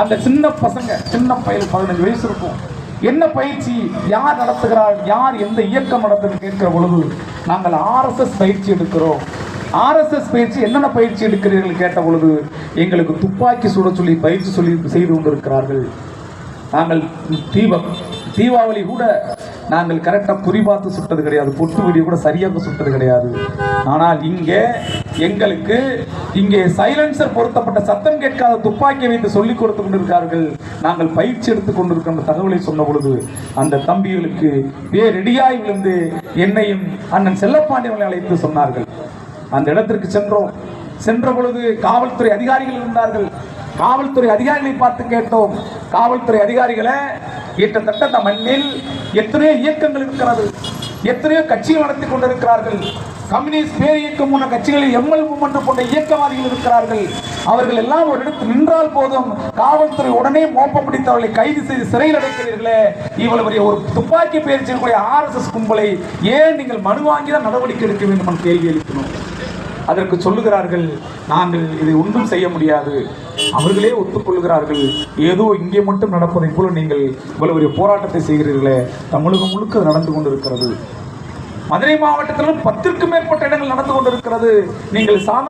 அந்த சின்ன பசங்க, சின்ன பையன் 15 வயசு இருக்கும், என்ன பயிற்சி யார் நடத்துகிறார், யார் எந்த இயக்கம் நடத்துன்னு கேட்கிற பொழுது நாங்கள் RSS பயிற்சி எடுக்கிறோம். RSS பயிற்சி என்னென்ன பயிற்சி எடுக்கிறீர்கள் கேட்ட பொழுது எங்களுக்கு துப்பாக்கி சுட சொல்லி பயிற்சி சொல்லி செய்து கொண்டிருக்கிறார்கள். நாங்கள் தீபாவளி கூட நாங்கள் கரெக்டாக குறிபார்த்து சுட்டது கிடையாது, பொட்டு வெடியை கூட சரியாக சுட்டது கிடையாது. ஆனால் எங்களுக்கு இங்கே சைலன்சர் பொருத்தப்பட்ட சத்தம் கேட்காத துப்பாக்கியை வைத்து சொல்லிக் கொடுத்து கொண்டிருக்கிறார்கள். நாங்கள் பயிற்சி எடுத்துக் கொண்டிருக்கின்ற தகவலை சொன்ன பொழுது அந்த தம்பிகளுக்கு ரெடியாய் விழுந்து என்னையும் அண்ணன் செல்லப்பாண்டியனை அழைத்து சொன்னார்கள். அந்த இடத்திற்கு சென்ற பொழுது காவல்துறை அதிகாரிகள் இருந்தார்கள். காவல்துறை அதிகாரிகளை பார்த்து கேட்டோம், காவல்துறை அதிகாரிகளை கிட்டத்தட்ட இந்த மண்ணில் எத்தனையோ இயக்கங்கள் இருக்கிறது, எத்தனையோ கட்சிகள் நடத்தி கொண்டிருக்கிறார்கள். கம்யூனிஸ்ட் பேர் இயக்கம் போன்ற கட்சிகளில் ML மூவ்மெண்ட் போன்ற இயக்கவாதிகள் இருக்கிறார்கள். அவர்கள் எல்லாம் ஒரு இடத்தில் நின்றால் போதும் காவல்துறை உடனே மோப்பம் பிடித்து அவர்களை கைது செய்து சிறையில் அடைக்கிறீர்களே, இவ்வளவு ஒரு துப்பாக்கி பயிற்சியினுடைய RSS கும்பலை ஏன் நீங்கள் மனு வாங்கிதான் நடவடிக்கை எடுக்க வேண்டும் என கேள்வி எழுப்பினோம். அதற்கு சொல்லுகிறார்கள், நாங்கள் இதை ஒன்றும் செய்ய முடியாது. அவர்களே ஒத்துக்கொள்கிறார்கள், ஏதோ இங்கே மட்டும் நடப்பதை போல நீங்கள் இவ்வளவு போராட்டத்தை செய்கிறீர்களே, தமிழகம் முழுக்க நடந்து கொண்டிருக்கிறது. மதுரை மாவட்டத்திலும் 10க்கும் மேற்பட்ட இடங்கள் நடந்து கொண்டிருக்கிறது. நீங்கள்